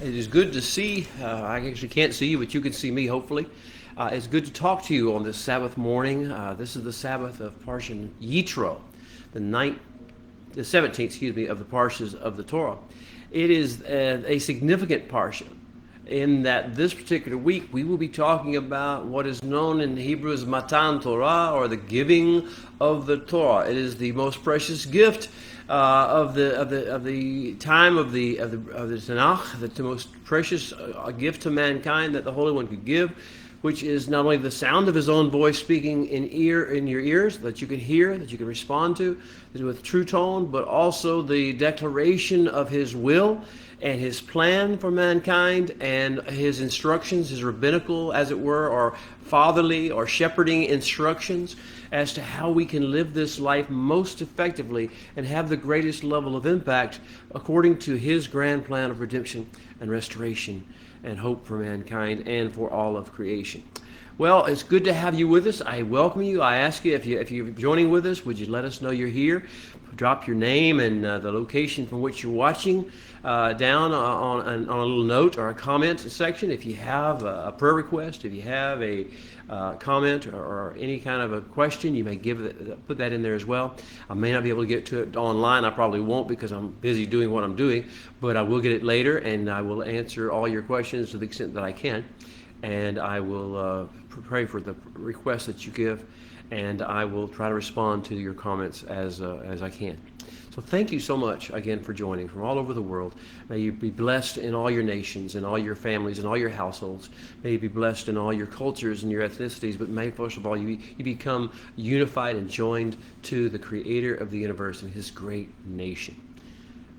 It is good to see. I actually can't see you, but you can see me, hopefully. It's good to talk to you on this Sabbath morning. This is the Sabbath of Parshan Yitro, the 17th, of the Parshas of the Torah. It is a significant Parsha in that this particular week we will be talking about what is known in Hebrew as Matan Torah, or the giving of the Torah. It is the most precious gift of the time of the Tanakh, the most precious gift to mankind that the Holy One could give, which is not only the sound of His own voice speaking in your ears that you can hear, that you can respond to with true tone, but also the declaration of His will and His plan for mankind, and His instructions, His rabbinical, as it were, or fatherly or shepherding instructions as to how we can live this life most effectively and have the greatest level of impact according to His grand plan of redemption and restoration and hope for mankind and for all of creation. Well, it's good to have you with us. I welcome you. I ask you, if you're joining with us, would you let us know you're here? Drop your name and the location from which you're watching down on a little note or a comment section. If you have a prayer request, if you have a comment or any kind of a question, you may put that in there as well. I may not be able to get to it online. I probably won't because I'm busy doing what I'm doing, but I will get it later, and I will answer all your questions to the extent that I can. And I will pray for the requests that you give, and I will try to respond to your comments as I can. So thank you so much again for joining from all over the world. May you be blessed in all your nations and all your families and all your households. May you be blessed in all your cultures and your ethnicities, but may, first of all, you become unified and joined to the Creator of the universe and His great nation.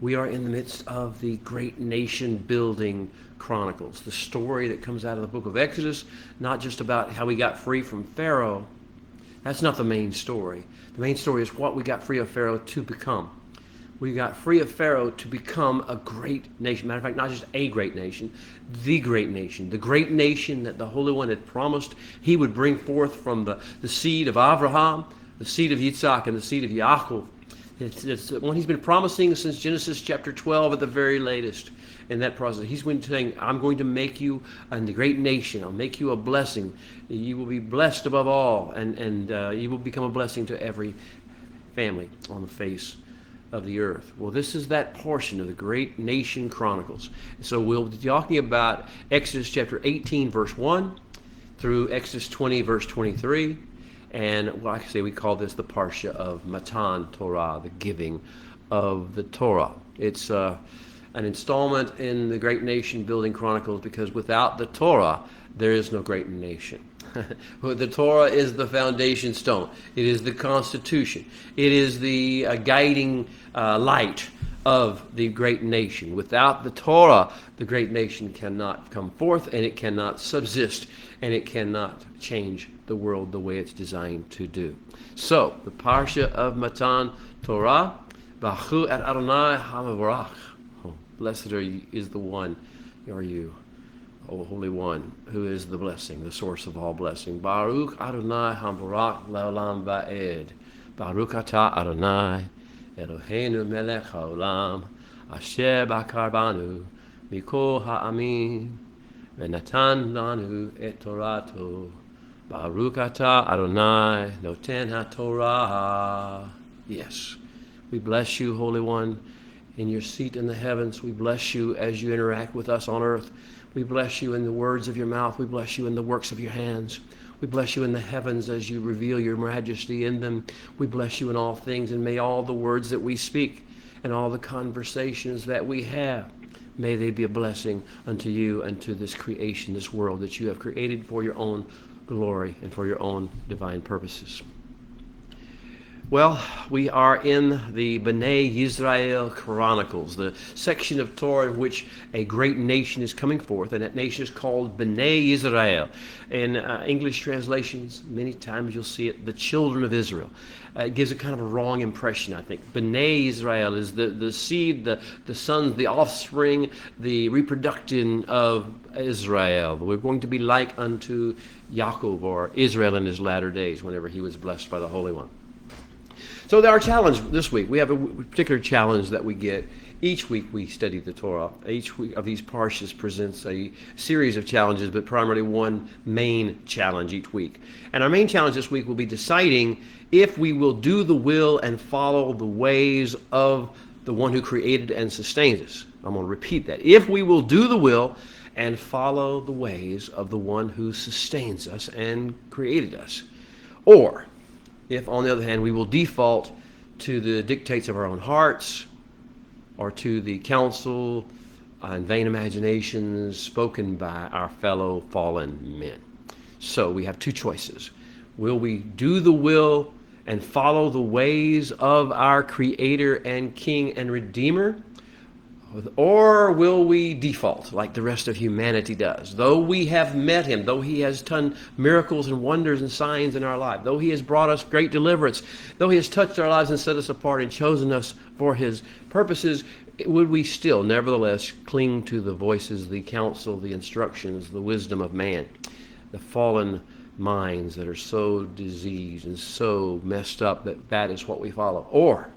We are in the midst of the great nation building chronicles, the story that comes out of the book of Exodus, not just about how we got free from Pharaoh. That's not the main story. The main story is what we got free of Pharaoh to become. We got free of Pharaoh to become a great nation. Matter of fact, not just a great nation, the great nation that the Holy One had promised He would bring forth from the seed of Abraham, the seed of Yitzhak, and the seed of Yaakov. It's one He's been promising since Genesis chapter 12 at the very latest. In that process, He's been saying, I'm going to make you a great nation. I'll make you a blessing. You will be blessed above all, and you will become a blessing to every family on the face of the earth. Well, this is that portion of the Great Nation Chronicles. So we'll be talking about Exodus chapter 18, verse 1 through Exodus 20, verse 23. And like I say, we call this the Parsha of Matan Torah, the giving of the Torah. It's an installment in the Great Nation Building Chronicles, because without the Torah, there is no great nation. The Torah is the foundation stone. It is the constitution. It is the guiding light of the great nation. Without the Torah, the great nation cannot come forth, and it cannot subsist, and it cannot change the world the way it's designed to do. So, the Parsha of Matan Torah, Bachu et Adonai HaMavarach. Blessed is the one, are you, O Holy One, who is the blessing, the source of all blessing. Baruch Adonai HaMavarach Le'olam Va'ed. Baruch Atah Adonai Eloheinu Melech HaOlam Asher Bakar Banu Mikol Ha'amin V'natan Lanu Et Torato. Baruch Atah Adonai Noten HaTorah. Yes, we bless you, Holy One, in your seat in the heavens. We bless you as you interact with us on earth. We bless you in the words of your mouth. We bless you in the works of your hands. We bless you in the heavens as you reveal your majesty in them. We bless you in all things, and may all the words that we speak and all the conversations that we have, may they be a blessing unto you and to this creation, this world that you have created for your own glory and for your own divine purposes. Well, we are in the B'nai Yisrael Chronicles, the section of Torah in which a great nation is coming forth, and that nation is called B'nai Yisrael. In English translations, many times you'll see it, the children of Israel. It gives a kind of a wrong impression, I think. B'nai Yisrael is the seed, the sons, the offspring, the reproduction of Israel. We're going to be like unto Yaakov, or Israel in his latter days, whenever he was blessed by the Holy One. So our challenge this week, we have a particular challenge that we get Each week we study the Torah. Each week of these parshas presents a series of challenges, but primarily one main challenge each week. And our main challenge this week will be deciding if we will do the will and follow the ways of the one who created and sustains us. I'm going to repeat that. If we will do the will and follow the ways of the one who sustains us and created us. Or if, on the other hand, we will default to the dictates of our own hearts, or to the counsel and vain imaginations spoken by our fellow fallen men. So we have two choices. Will we do the will and follow the ways of our Creator and King and Redeemer? Or will we default like the rest of humanity does? Though we have met him, though he has done miracles and wonders and signs in our life, though he has brought us great deliverance, though he has touched our lives and set us apart and chosen us for his purposes, would we still, nevertheless, cling to the voices, the counsel, the instructions, the wisdom of man, the fallen minds that are so diseased and so messed up that that is what we follow? Or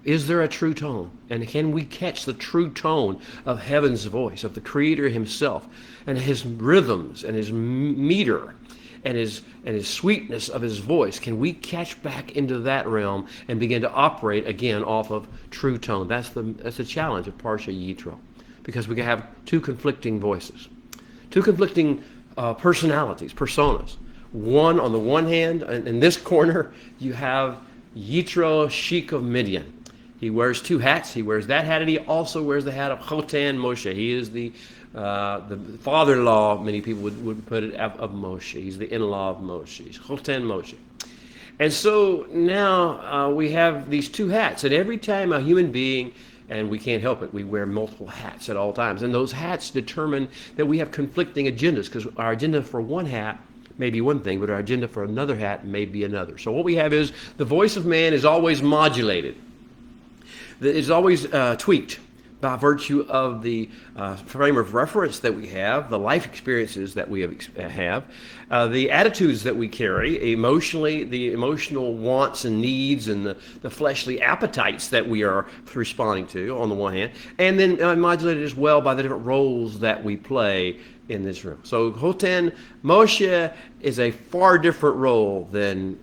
is there a true tone? And can we catch the true tone of heaven's voice, of the Creator himself, and his rhythms and his meter and his sweetness of his voice? Can we catch back into that realm and begin to operate again off of true tone? That's the challenge of Parsha Yitro, because we can have two conflicting voices, two conflicting personalities, personas. One, on the one hand, in this corner, you have Yitro, sheik of Midian. He wears two hats. He wears that hat, and he also wears the hat of Chotan Moshe. He is the father-in-law, many people would put it, of Moshe. He's the in-law of Moshe. He's Chotan Moshe. And so now we have these two hats, and every time a human being, and we can't help it, we wear multiple hats at all times, and those hats determine that we have conflicting agendas, because our agenda for one hat may be one thing, but our agenda for another hat may be another. So what we have is the voice of man is always modulated. It's always tweaked by virtue of the frame of reference that we have, the life experiences that we have, the attitudes that we carry, emotionally, the emotional wants and needs, and the fleshly appetites that we are responding to on the one hand, and then modulated as well by the different roles that we play in this room. So Chotan Moshe is a far different role than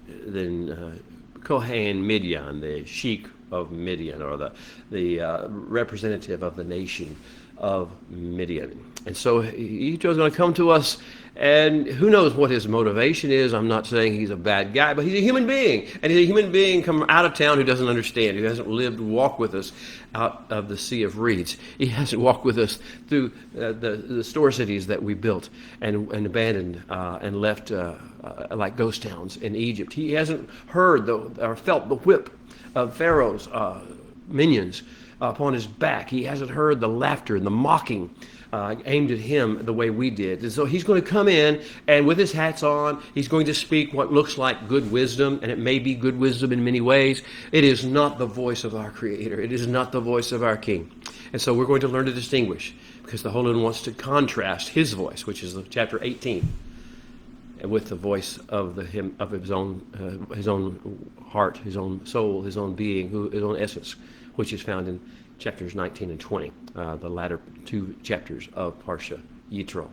Kohen Midian, the sheik of Midian, or the representative of the nation of Midian. And so Yitro is going to come to us, and who knows what his motivation is. I'm not saying he's a bad guy, but he's a human being, and he's a human being come out of town who doesn't understand, who hasn't walked with us out of the sea of reeds. He hasn't walked with us through the store cities that we built and abandoned and left like ghost towns in Egypt. He hasn't heard or felt the whip of Pharaoh's minions upon his back. He hasn't heard the laughter and the mocking aimed at him the way we did. And so he's going to come in, and with his hats on, he's going to speak what looks like good wisdom, and it may be good wisdom in many ways. It is not the voice of our Creator. It is not the voice of our King. And so we're going to learn to distinguish, because the Holy One wants to contrast his voice, which is chapter 18, with the voice of his own heart, his own soul, his own being, his own essence, which is found in chapters 19 and 20, the latter two chapters of Parsha Yitro.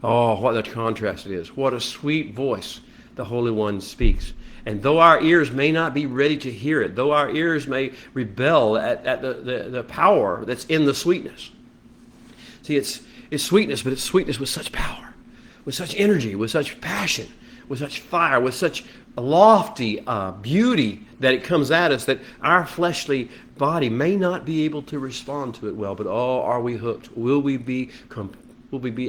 Oh, what a contrast it is. What a sweet voice the Holy One speaks. And though our ears may not be ready to hear it, though our ears may rebel at the power that's in the sweetness. See, it's sweetness, but it's sweetness with such power, with such energy, with such passion, with such fire, with such lofty beauty that it comes at us, that our fleshly body may not be able to respond to it well. But oh, are we hooked? Will we be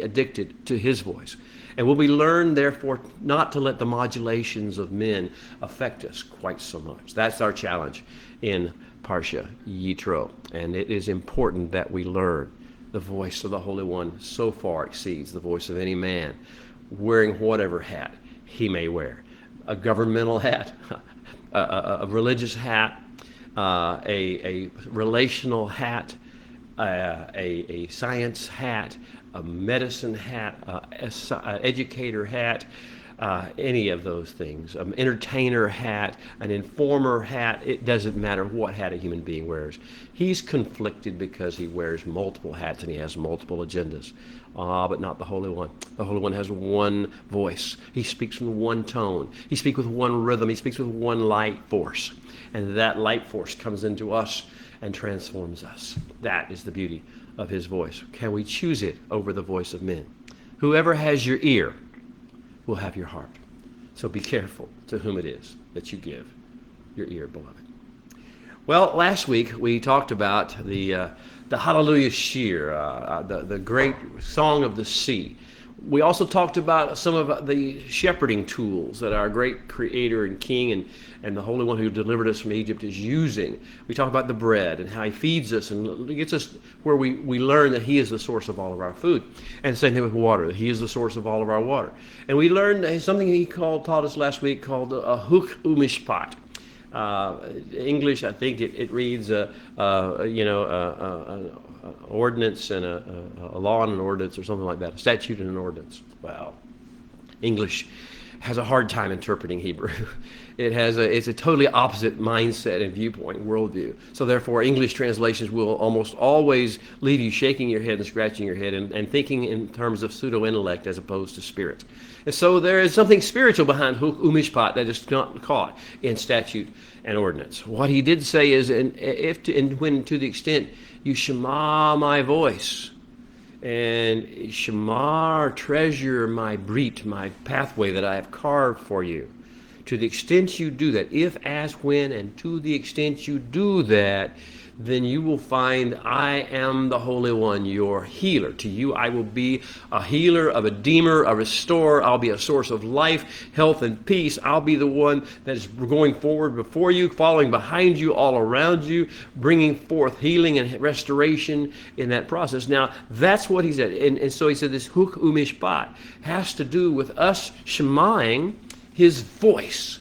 addicted to his voice? And will we learn, therefore, not to let the modulations of men affect us quite so much? That's our challenge in Parsha Yitro. And it is important that we learn the voice of the Holy One so far exceeds the voice of any man, wearing whatever hat he may wear. A governmental hat, a religious hat, a relational hat, a science hat, a medicine hat, an educator hat, any of those things. An entertainer hat, an informer hat, it doesn't matter what hat a human being wears. He's conflicted because he wears multiple hats and he has multiple agendas. But not the Holy One. The Holy One has one voice. He speaks in one tone. He speaks with one rhythm. He speaks with one light force. And that light force comes into us and transforms us. That is the beauty of his voice. Can we choose it over the voice of men? Whoever has your ear will have your heart. So be careful to whom it is that you give your ear, beloved. Well, last week we talked about the Hallelujah Shir, the great song of the sea. We also talked about some of the shepherding tools that our great Creator and King and the Holy One who delivered us from Egypt is using. We talked about the bread and how he feeds us and gets us where we learn that he is the source of all of our food. And the same thing with water, that he is the source of all of our water. And we learned something he taught us last week called a huk umishpat. English, I think it reads, ordinance and a law and an ordinance or something like that, a statute and an ordinance. Well, English has a hard time interpreting Hebrew. It's a totally opposite mindset and viewpoint, worldview. So therefore, English translations will almost always leave you shaking your head and scratching your head and thinking in terms of pseudo-intellect as opposed to spirit. And so there is something spiritual behind huk umishpat that is not caught in statute and ordinance. What he did say is, when to the extent you shema my voice, and shema, treasure my brit, my pathway that I have carved for you. To the extent you do that, if, as, when, and to the extent you do that, then you will find I am the Holy One, your healer. To you I will be a healer, a redeemer, a restorer. I'll be a source of life, health, and peace. I'll be the one that is going forward before you, following behind you, all around you, bringing forth healing and restoration in that process. Now, that's what he said. And so he said this huk umishpat has to do with us shemaing his voice,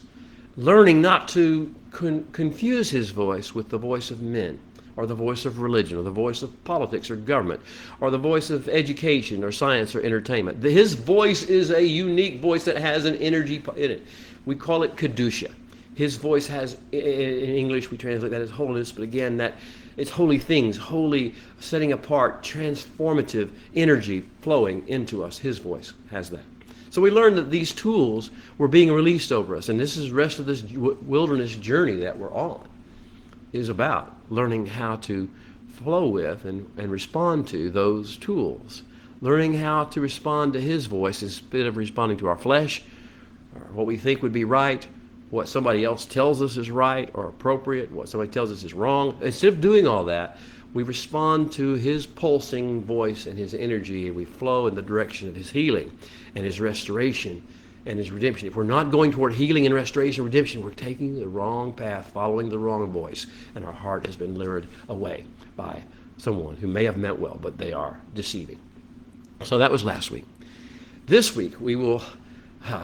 learning not to confuse his voice with the voice of men, or the voice of religion, or the voice of politics or government, or the voice of education or science or entertainment. His voice is a unique voice that has an energy in it. We call it kedusha. His voice has, in English we translate that as holiness, but again, that it's holy things, holy, setting apart, transformative energy flowing into us. His voice has that. So we learned that these tools were being released over us, and this is the rest of this wilderness journey that we're on, is about learning how to flow with and respond to those tools, learning how to respond to his voice instead of responding to our flesh, or what we think would be right, what somebody else tells us is right or appropriate, what somebody tells us is wrong. Instead of doing all that, we respond to his pulsing voice and his energy, and we flow in the direction of his healing and his restoration and his redemption. If we're not going toward healing and restoration and redemption, we're taking the wrong path, following the wrong voice, and our heart has been lured away by someone who may have meant well, but they are deceiving. So that was last week. This week, we will,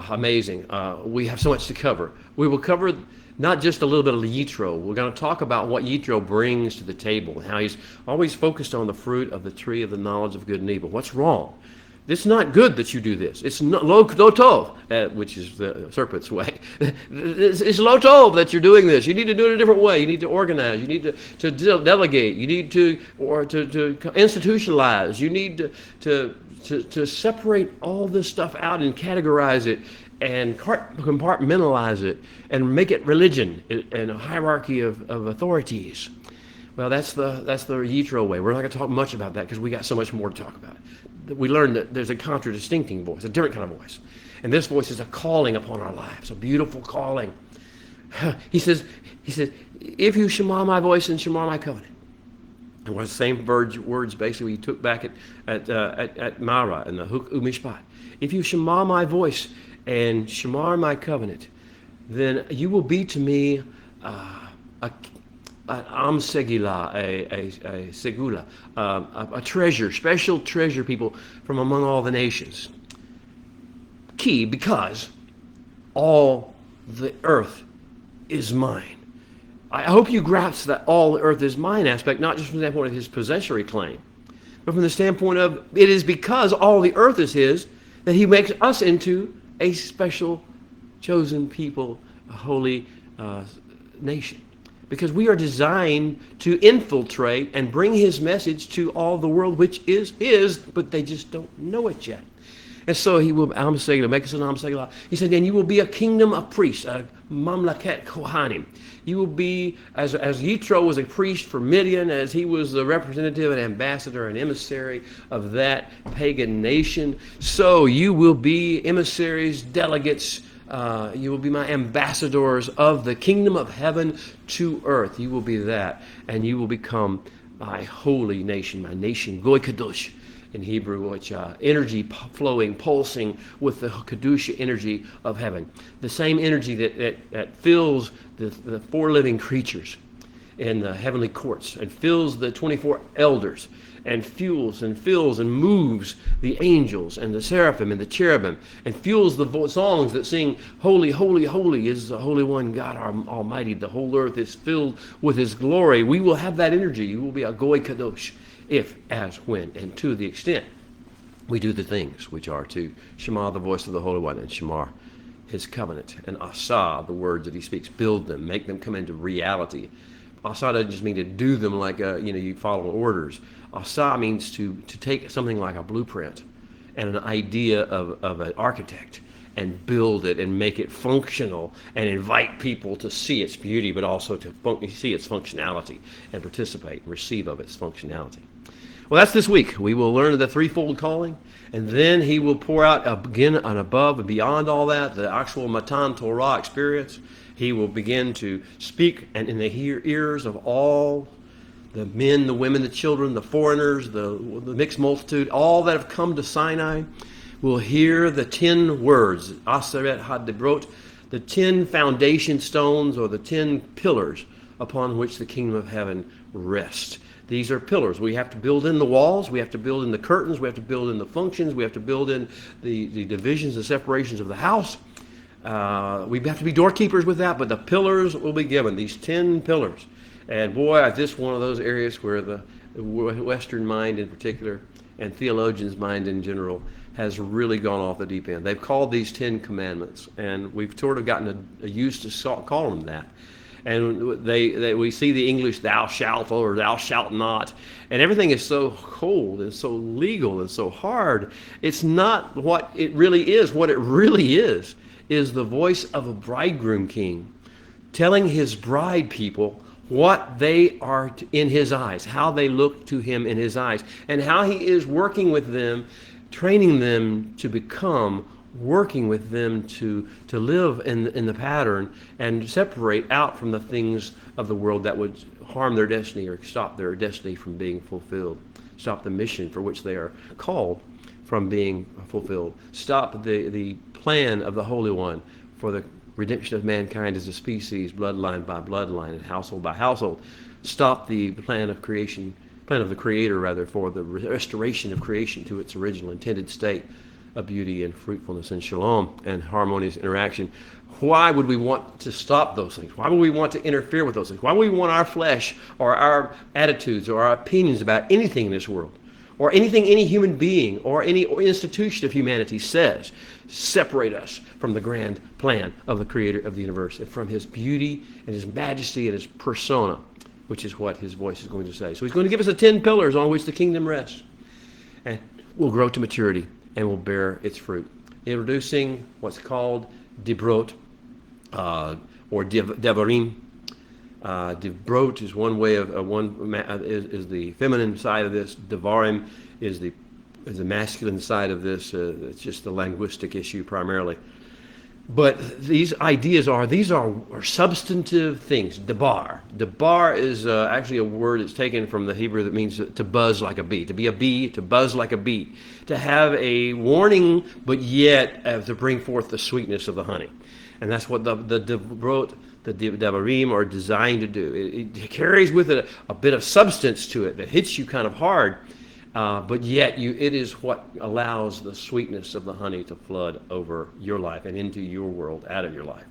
amazing, we have so much to cover. We will cover not just a little bit of Yitro. We're going to talk about what Yitro brings to the table and how he's always focused on the fruit of the tree of the knowledge of good and evil. What's wrong? It's not good that you do this. It's not lo tov, which is the serpent's way. It's lo tov that you're doing this. You need to do it a different way. You need to organize. You need to delegate. You need to institutionalize. You need to separate all this stuff out and categorize it and compartmentalize it and make it religion and a hierarchy of authorities. Well, that's the Yitro way. We're not going to talk much about that because we got so much more to talk about. We learned that there's a contradistinct voice, a different kind of voice. And this voice is a calling upon our lives, a beautiful calling. He says, if you shema my voice and shema my covenant. And what the same words basically he took back at Mara and the huk umishpat. If you shema my voice and shema my covenant, then you will be to me am segula, a segula, a treasure, special treasure people from among all the nations. Key, because all the earth is mine. I hope you grasp that all the earth is mine aspect, not just from the standpoint of his possessory claim, but from the standpoint of it is because all the earth is his that he makes us into a special chosen people, a holy nation. Because we are designed to infiltrate and bring his message to all the world, which is his, but they just don't know it yet. And so he will, he said, and you will be a kingdom of priests, a mamlaket kohanim. You will be, as Yitro was a priest for Midian, as he was the representative and ambassador and emissary of that pagan nation, so you will be emissaries, delegates. You will be my ambassadors of the kingdom of heaven to earth. You will be that, and you will become my holy nation, my nation, Goy Kadosh in Hebrew, which energy flowing, pulsing with the Kedusha energy of heaven. The same energy that fills the four living creatures in the heavenly courts and fills the 24 elders and fuels and fills and moves the angels and the seraphim and the cherubim and fuels the songs that sing, holy, holy, holy is the Holy One, God our Almighty. The whole earth is filled with his glory. We will have that energy. You will be a Goy Kadosh. If, as, when, and to the extent we do the things which are to Shema, the voice of the Holy One, and Shemar, his covenant, and Asa, the words that he speaks, build them, make them come into reality. Asa doesn't just mean to do them like, you follow orders. Asa means to take something like a blueprint and an idea of an architect and build it and make it functional and invite people to see its beauty, but also to see its functionality and participate and receive of its functionality. Well, that's this week. We will learn the threefold calling, and then he will pour out again and above and beyond all that, the actual Matan Torah experience. He will begin to speak, and in the ears of all the men, the women, the children, the foreigners, the mixed multitude, all that have come to Sinai, will hear the 10 words, Aseret HaDibrot, the 10 foundation stones or the 10 pillars upon which the kingdom of heaven rests. These are pillars. We have to build in the walls. We have to build in the curtains. We have to build in the functions. We have to build in the divisions, the separations of the house. We have to be doorkeepers with that, but the pillars will be given, these 10 pillars. And boy, this is one of those areas where the Western mind in particular and theologians' mind in general has really gone off the deep end. They've called these 10 commandments, and we've sort of gotten used to call them that. And we see the English thou shalt or thou shalt not, and everything is so cold and so legal and so hard. It's not what it really is. What it really is the voice of a bridegroom king telling his bride people what they are in his eyes, how they look to him in his eyes, and how he is working with them, training them to become, working with them to live in the pattern and separate out from the things of the world that would harm their destiny or stop their destiny from being fulfilled, stop the mission for which they are called from being fulfilled, stop the plan of the Holy One for the redemption of mankind as a species, bloodline by bloodline and household by household, stop the plan of the Creator rather, for the restoration of creation to its original intended state of beauty and fruitfulness and shalom and harmonious interaction. Why would we want to stop those things? Why would we want to interfere with those things? Why would we want our flesh or our attitudes or our opinions about anything in this world or anything any human being or any institution of humanity says separate us from the grand plan of the Creator of the universe and from his beauty and his majesty and his persona, which is what his voice is going to say. So he's going to give us the 10 pillars on which the kingdom rests, and we'll grow to maturity and will bear its fruit. Introducing what's called Dibrot, or Devarim. Dibrot is one way of is the feminine side of this. Devarim is the masculine side of this. It's just the linguistic issue primarily. But these ideas are substantive things. Debar. Debar is actually a word that's taken from the Hebrew that means to buzz like a bee. To be a bee, to buzz like a bee. To have a warning, but yet to bring forth the sweetness of the honey. And that's what the Debrot, the Devarim are designed to do. It carries with it a bit of substance to it that hits you kind of hard. But yet it is what allows the sweetness of the honey to flood over your life and into your world, out of your life.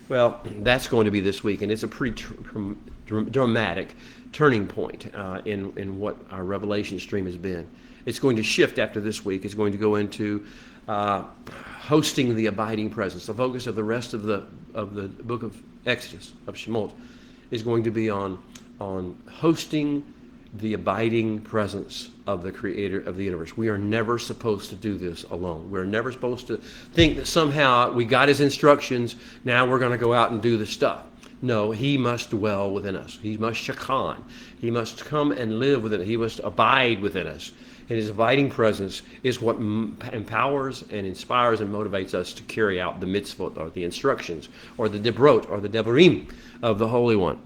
Well, that's going to be this week, and it's a pretty dramatic turning point in what our revelation stream has been. It's going to shift after this week. It's going to go into hosting the abiding presence. The focus of the rest of the book of Exodus, of Shemot, is going to be on hosting the abiding presence of the Creator of the universe. We are never supposed to do this alone. We're never supposed to think that somehow we got his instructions, now we're going to go out and do the stuff. No, he must dwell within us. He must shakan. He must come and live within us. He must abide within us. And his abiding presence is what empowers and inspires and motivates us to carry out the mitzvot, or the instructions, or the debrot, or the devarim of the Holy One.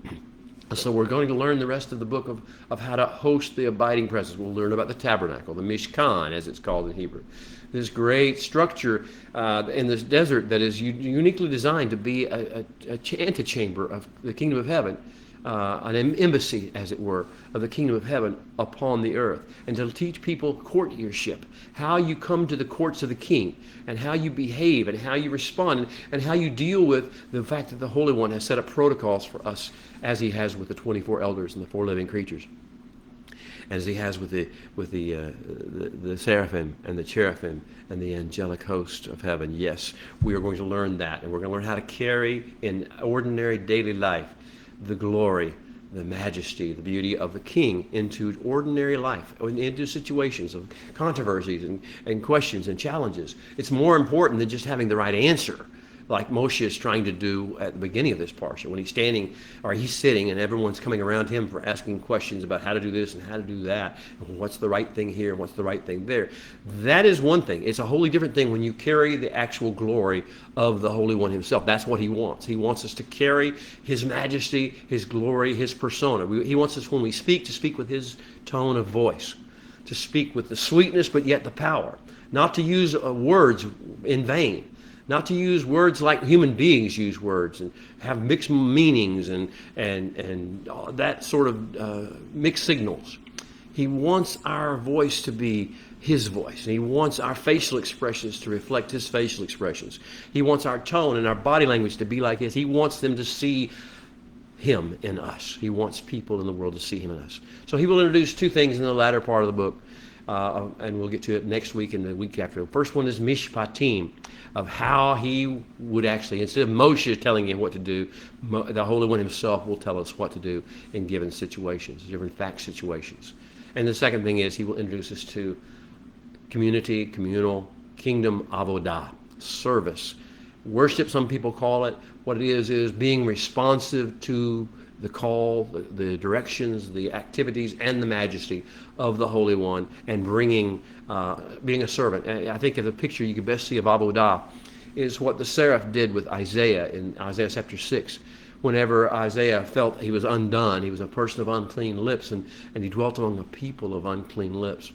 So we're going to learn the rest of the book of how to host the abiding presence. We'll learn about the tabernacle, the mishkan, as it's called in Hebrew. This great structure in this desert that is uniquely designed to be an antechamber of the kingdom of heaven, an embassy, as it were, of the kingdom of heaven upon the earth, and to teach people courtiership, how you come to the courts of the king, and how you behave, and how you respond, and how you deal with the fact that the Holy One has set up protocols for us, as he has with the 24 elders and the 4 living creatures, as he has with the seraphim and the cherubim and the angelic host of heaven. Yes, we are going to learn that, and we're going to learn how to carry in ordinary daily life the glory, the majesty, the beauty of the King into ordinary life, into situations of controversies and questions and challenges. It's more important than just having the right answer, like Moshe is trying to do at the beginning of this Parshan, when he's standing, or he's sitting, and everyone's coming around him for asking questions about how to do this and how to do that, and what's the right thing here, and what's the right thing there. That is one thing. It's a wholly different thing when you carry the actual glory of the Holy One himself. That's what he wants. He wants us to carry his majesty, his glory, his persona. He wants us, when we speak, to speak with his tone of voice, to speak with the sweetness but yet the power, not to use words in vain, not to use words like human beings use words and have mixed meanings and that sort of mixed signals. He wants our voice to be his voice. He wants our facial expressions to reflect his facial expressions. He wants our tone and our body language to be like his. He wants them to see him in us. He wants people in the world to see him in us. So he will introduce 2 things in the latter part of the book, and we'll get to it next week and the week after. The first one is mishpatim, of how he would actually, instead of Moshe telling him what to do, the Holy One himself will tell us what to do in given situations, different fact situations. And the second thing is he will introduce us to community, communal, kingdom avodah, service. Worship, some people call it. What it is being responsive to the call, the directions, the activities, and the majesty of the Holy One, and being a servant. And I think of the picture you can best see of avodah is what the seraph did with Isaiah in Isaiah chapter 6. Whenever Isaiah felt he was undone, he was a person of unclean lips, and he dwelt among a people of unclean lips.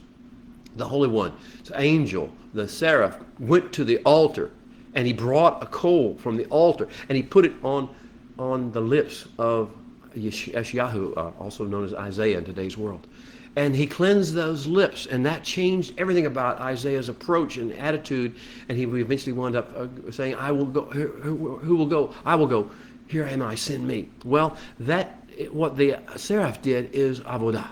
The Holy One, the angel, the seraph, went to the altar, and he brought a coal from the altar, and he put it on the lips of Yeshayahu, also known as Isaiah in today's world. And he cleansed those lips, and that changed everything about Isaiah's approach and attitude. And he eventually wound up saying, I will go. Who will go? I will go. Here am I, send me. Well, what the seraph did is avodah.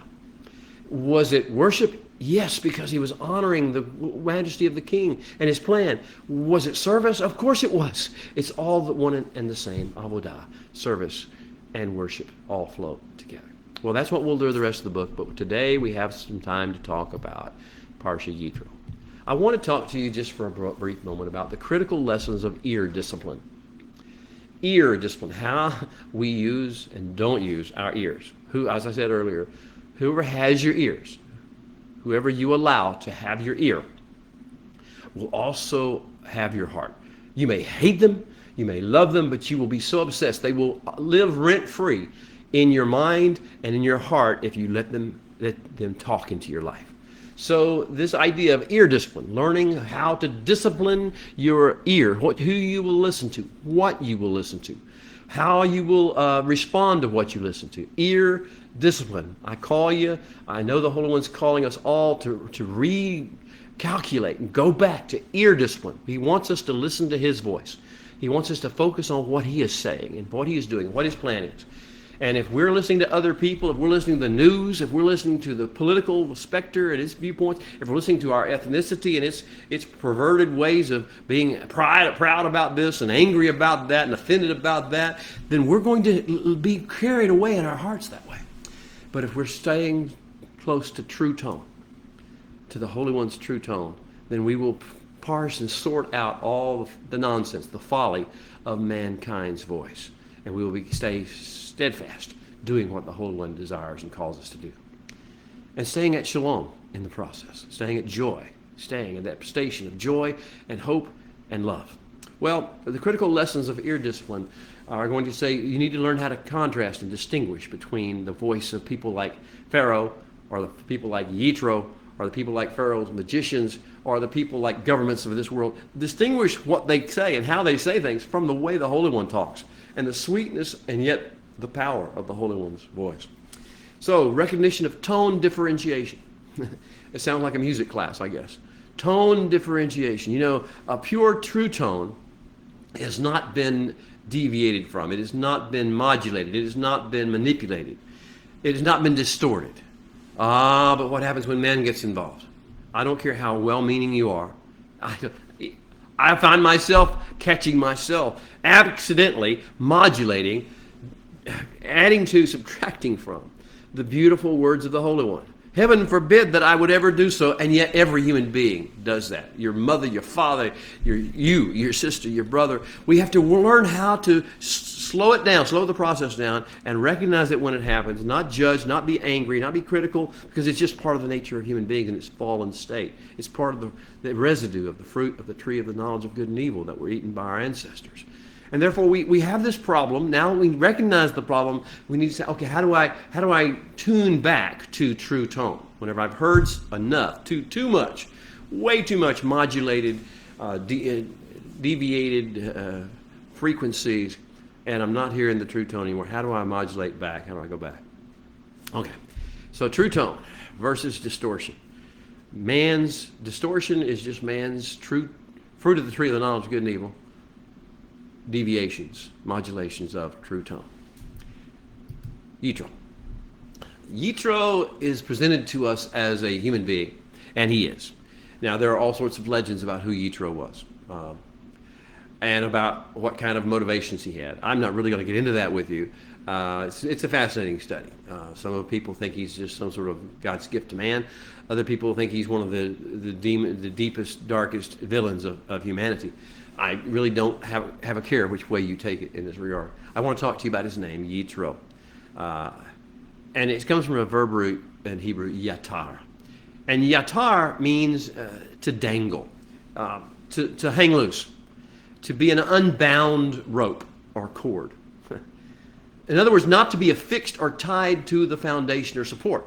Was it worship? Yes, because he was honoring the majesty of the king and his plan. Was it service? Of course it was. It's all the one and the same. Avodah, service, and worship all flow together. Well, that's what we'll do the rest of the book, but today we have some time to talk about Parsha Yitro. I want to talk to you just for a brief moment about the critical lessons of ear discipline. Ear discipline, how we use and don't use our ears. Who, as I said earlier, whoever has your ears, whoever you allow to have your ear, will also have your heart. You may hate them, you may love them, but you will be so obsessed. They will live rent-free in your mind and in your heart if you let them talk into your life. So this idea of ear discipline, learning how to discipline your ear, who you will listen to, what you will listen to, how you will respond to what you listen to. Ear discipline. I know the Holy One's calling us all to recalculate and go back to ear discipline. He wants us to listen to his voice. He wants us to focus on what he is saying and what he is doing, what his plan is. And if we're listening to other people, if we're listening to the news, if we're listening to the political specter and its viewpoints, if we're listening to our ethnicity and its perverted ways of being proud about this and angry about that and offended about that, then we're going to be carried away in our hearts that way. But if we're staying close to true tone, to the Holy One's true tone, then we will parse and sort out all the nonsense, the folly of mankind's voice. And we will stay steadfast, doing what the Holy One desires and calls us to do. And staying at shalom in the process, staying at joy, staying at that station of joy and hope and love. Well, the critical lessons of ear discipline are going to say you need to learn how to contrast and distinguish between the voice of people like Pharaoh, or the people like Yitro, or the people like Pharaoh's magicians, or the people like governments of this world. Distinguish what they say and how they say things from the way the Holy One talks, and the sweetness and yet the power of the Holy One's voice. So, recognition of tone differentiation. It sounds like a music class, I guess. Tone differentiation. You know, a pure true tone has not been deviated from. It has not been modulated. It has not been manipulated. It has not been distorted. But what happens when man gets involved? I don't care how well-meaning you are. I find myself catching myself accidentally modulating, adding to, subtracting from the beautiful words of the Holy One. Heaven forbid that I would ever do so, and yet every human being does that. Your mother, your father, your sister, your brother. We have to learn how to slow it down, slow the process down, and recognize it when it happens. Not judge, not be angry, not be critical, because it's just part of the nature of human beings in its fallen state. It's part of the residue of the fruit of the tree of the knowledge of good and evil that were eaten by our ancestors. And therefore, we have this problem. Now we recognize the problem. We need to say, okay, how do I tune back to true tone? Whenever I've heard enough, too much, way too much modulated, deviated frequencies, and I'm not hearing the true tone anymore. How do I modulate back? How do I go back? Okay, so true tone versus distortion. Man's distortion is just man's true fruit of the tree of the knowledge of good and evil. Deviations, modulations of true tone. Yitro. Yitro is presented to us as a human being, and he is. Now, there are all sorts of legends about who Yitro was, and about what kind of motivations he had. I'm not really going to get into that with you. It's a fascinating study. Some people think he's just some sort of God's gift to man. Other people think he's one of the deepest, darkest villains of humanity. I really don't have a care which way you take it in this regard. I want to talk to you about his name, Yitro. And it comes from a verb root in Hebrew, yatar. And yatar means to dangle, to hang loose, to be an unbound rope or cord. In other words, not to be affixed or tied to the foundation or support.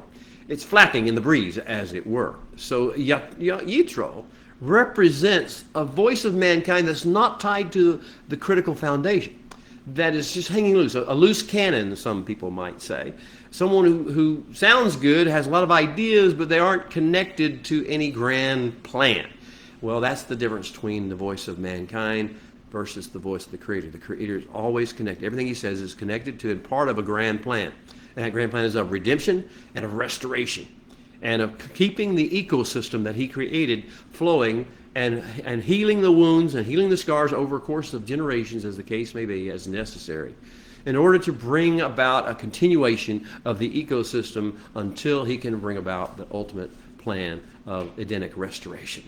It's flapping in the breeze, as it were. So Yitro represents a voice of mankind that's not tied to the critical foundation, that is just hanging loose, a loose cannon, some people might say. Someone who sounds good, has a lot of ideas, but they aren't connected to any grand plan. Well, that's the difference between the voice of mankind versus the voice of the Creator. The Creator is always connected. Everything he says is connected to and part of a grand plan. And that grand plan is of redemption and of restoration, and of keeping the ecosystem that he created flowing and healing the wounds and healing the scars over a course of generations, as the case may be, as necessary, in order to bring about a continuation of the ecosystem until he can bring about the ultimate plan of Edenic restoration.